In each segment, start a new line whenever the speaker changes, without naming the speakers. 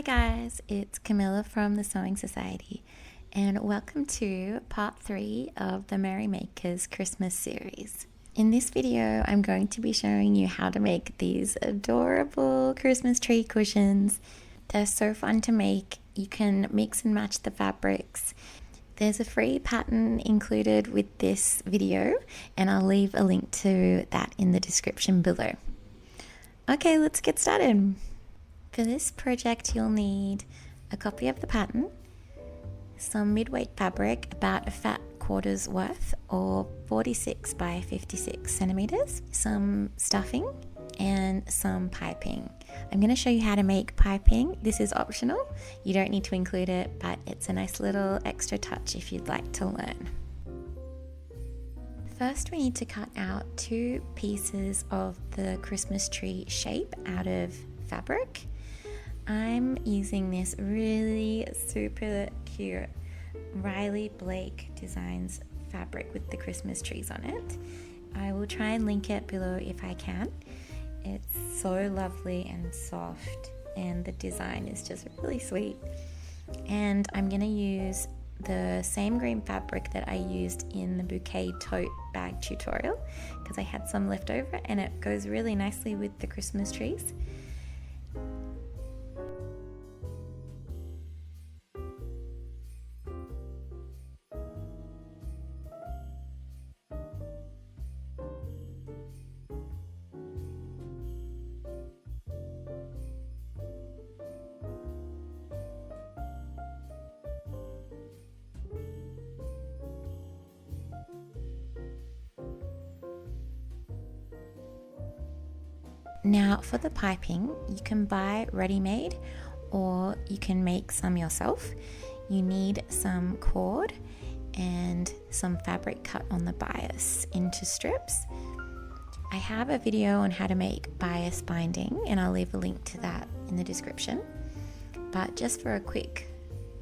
Hi guys, it's Camilla from the Sewing Society and welcome to part 3 of the Merry Makers Christmas series. In this video I'm going to be showing you how to make these adorable Christmas tree cushions. They're so fun to make. You can mix and match the fabrics. There's a free pattern included with this video and I'll leave a link to that in the description below. Okay, let's get started. For this project you'll need a copy of the pattern, some mid-weight fabric about a fat quarter's worth or 46 by 56 centimeters, some stuffing and some piping. I'm going to show you how to make piping. This is optional, you don't need to include it, but it's a nice little extra touch if you'd like to learn. First we need to cut out 2 pieces of the Christmas tree shape out of fabric. I'm using this really super cute Riley Blake Designs fabric with the Christmas trees on it. I will try and link it below if I can. It's so lovely and soft and the design is just really sweet. And I'm going to use the same green fabric that I used in the bouquet tote bag tutorial because I had some left over and it goes really nicely with the Christmas trees. Now for the piping, you can buy ready-made or you can make some yourself. You need some cord and some fabric cut on the bias into strips. I have a video on how to make bias binding and I'll leave a link to that in the description. But just for a quick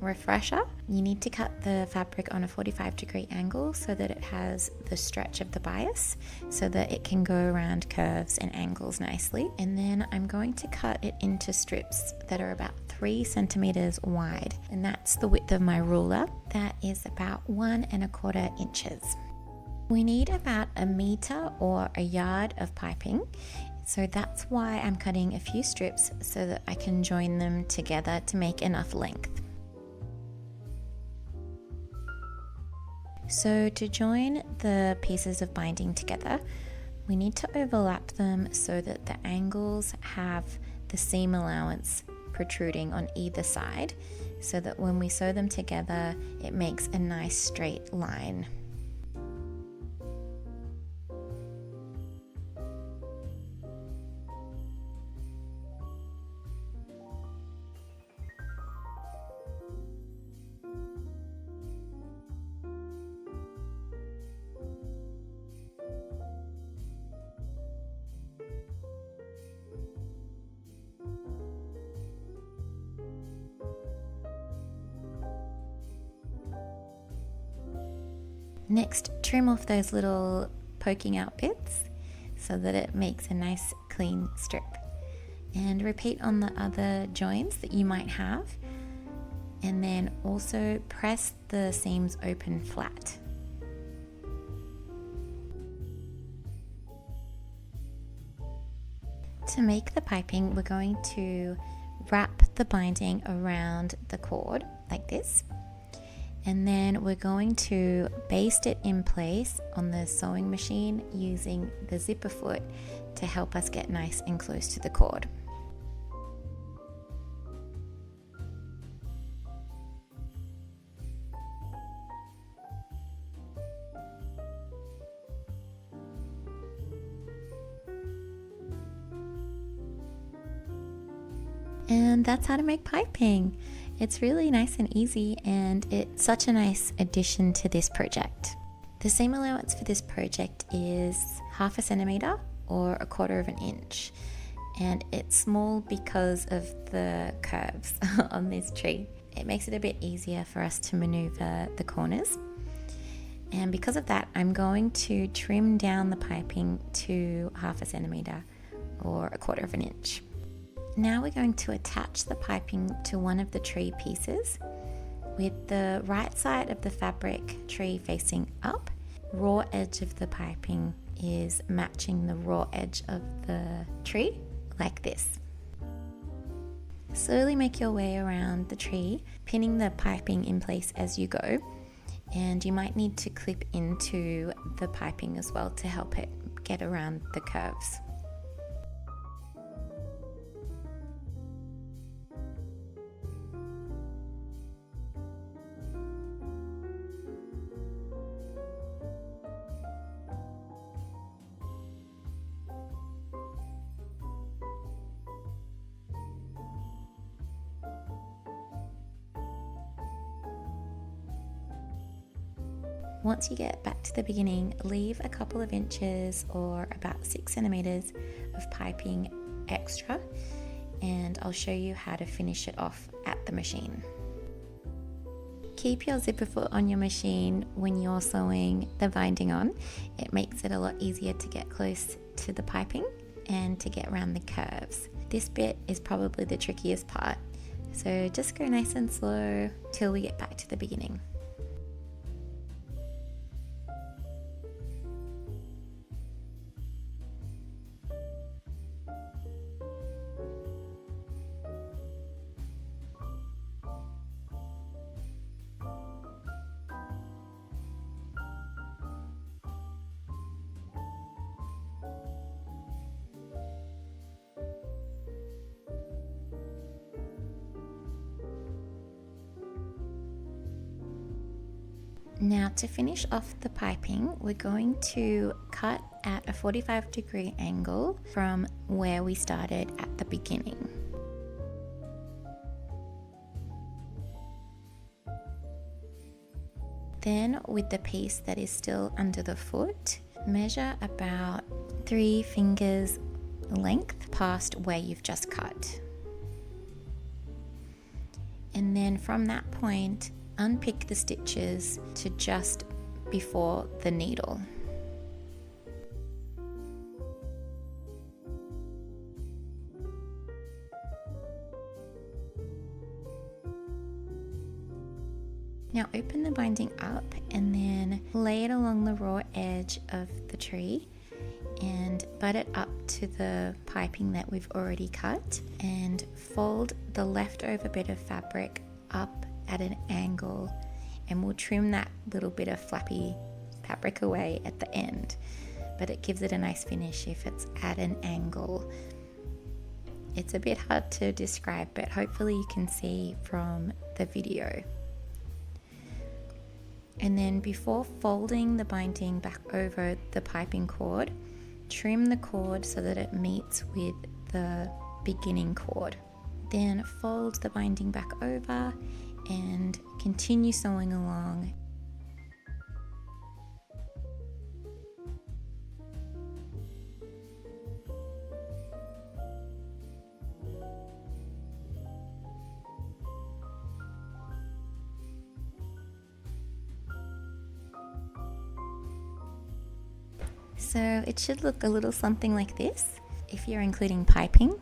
refresher, you need to cut the fabric on a 45-degree angle so that it has the stretch of the bias so that it can go around curves and angles nicely. And then I'm going to cut it into strips that are about 3 centimeters wide, and that's the width of my ruler. That is about 1¼ inches. We need about 1 meter or a yard of piping, so that's why I'm cutting a few strips so that I can join them together to make enough length. So to join the pieces of binding together, we need to overlap them so that the angles have the seam allowance protruding on either side, so that when we sew them together, it makes a nice straight line. Next, trim off those little poking out bits so that it makes a nice clean strip. And repeat on the other joins that you might have. And then also press the seams open flat. To make the piping, we're going to wrap the binding around the cord like this. And then we're going to baste it in place on the sewing machine using the zipper foot to help us get nice and close to the cord. And that's how to make piping. It's really nice and easy and it's such a nice addition to this project. The seam allowance for this project is 1/2 centimeter or 1/4 inch, and it's small because of the curves on this tree. It makes it a bit easier for us to maneuver the corners. And because of that, I'm going to trim down the piping to 1/2 centimeter or 1/4 inch. Now we're going to attach the piping to one of the tree pieces with the right side of the fabric tree facing up. Raw edge of the piping is matching the raw edge of the tree, like this. Slowly make your way around the tree, pinning the piping in place as you go, and you might need to clip into the piping as well to help it get around the curves. Once you get back to the beginning, leave a couple of inches or about 6 centimeters of piping extra, and I'll show you how to finish it off at the machine. Keep your zipper foot on your machine when you're sewing the binding on. It makes it a lot easier to get close to the piping and to get around the curves. This bit is probably the trickiest part, so just go nice and slow till we get back to the beginning. Now to finish off the piping, we're going to cut at a 45-degree angle from where we started at the beginning. Then with the piece that is still under the foot, measure about 3 fingers length past where you've just cut. And then from that point, unpick the stitches to just before the needle. Now open the binding up and then lay it along the raw edge of the tree and butt it up to the piping that we've already cut, and fold the leftover bit of fabric up at an angle, and we'll trim that little bit of flappy fabric away at the end, but it gives it a nice finish if it's at an angle. It's a bit hard to describe, but hopefully you can see from the video. And then before folding the binding back over the piping cord, trim the cord so that it meets with the beginning cord. Then fold the binding back over and continue sewing along. So it should look a little something like this if you're including piping.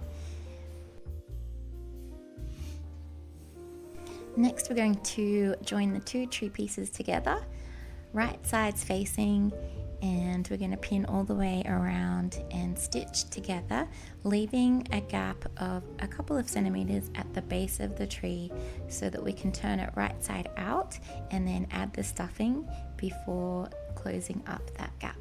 Next, we're going to join the 2 tree pieces together, right sides facing, and we're going to pin all the way around and stitch together, leaving a gap of a couple of centimeters at the base of the tree so that we can turn it right side out and then add the stuffing before closing up that gap.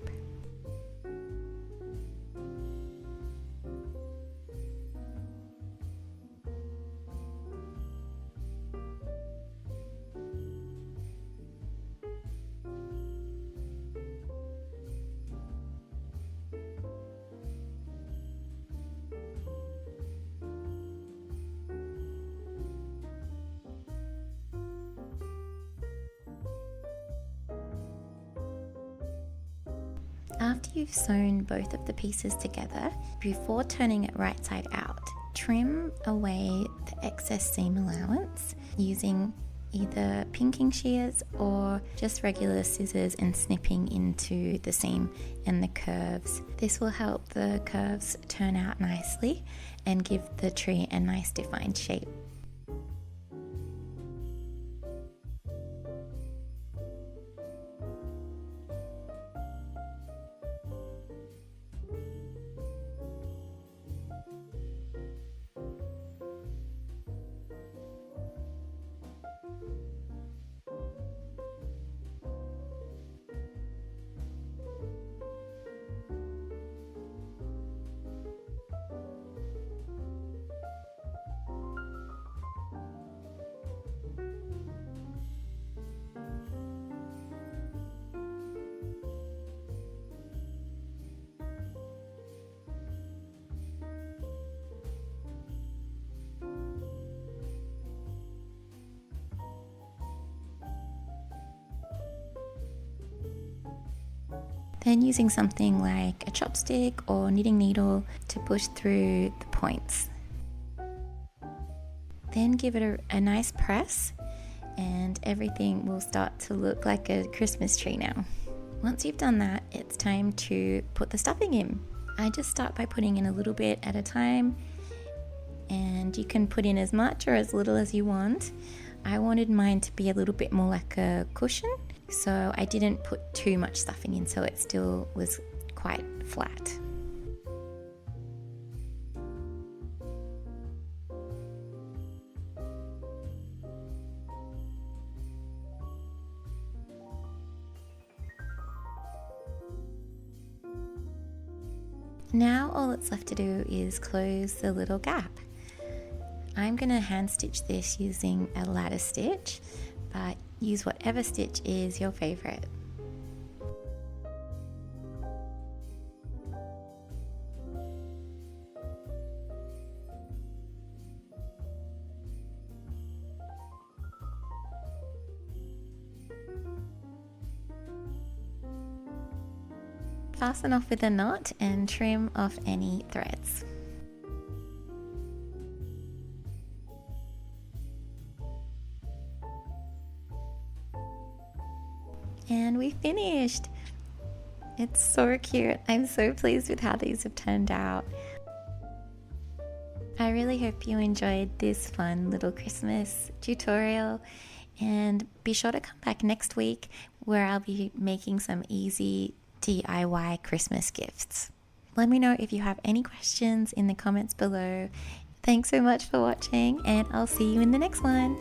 After you've sewn both of the pieces together, before turning it right side out, trim away the excess seam allowance using either pinking shears or just regular scissors and snipping into the seam and the curves. This will help the curves turn out nicely and give the tree a nice defined shape. Then using something like a chopstick or knitting needle to push through the points. Then give it a nice press and everything will start to look like a Christmas tree now. Once you've done that, it's time to put the stuffing in. I just start by putting in a little bit at a time, and you can put in as much or as little as you want. I wanted mine to be a little bit more like a cushion, so I didn't put too much stuffing in, so it still was quite flat. Now all that's left to do is close the little gap. I'm going to hand stitch this using a ladder stitch, but use whatever stitch is your favorite. Fasten off with a knot and trim off any threads. And we finished! It's so cute. I'm so pleased with how these have turned out. I really hope you enjoyed this fun little Christmas tutorial, and be sure to come back next week where I'll be making some easy DIY Christmas gifts. Let me know if you have any questions in the comments below. Thanks so much for watching, and I'll see you in the next one.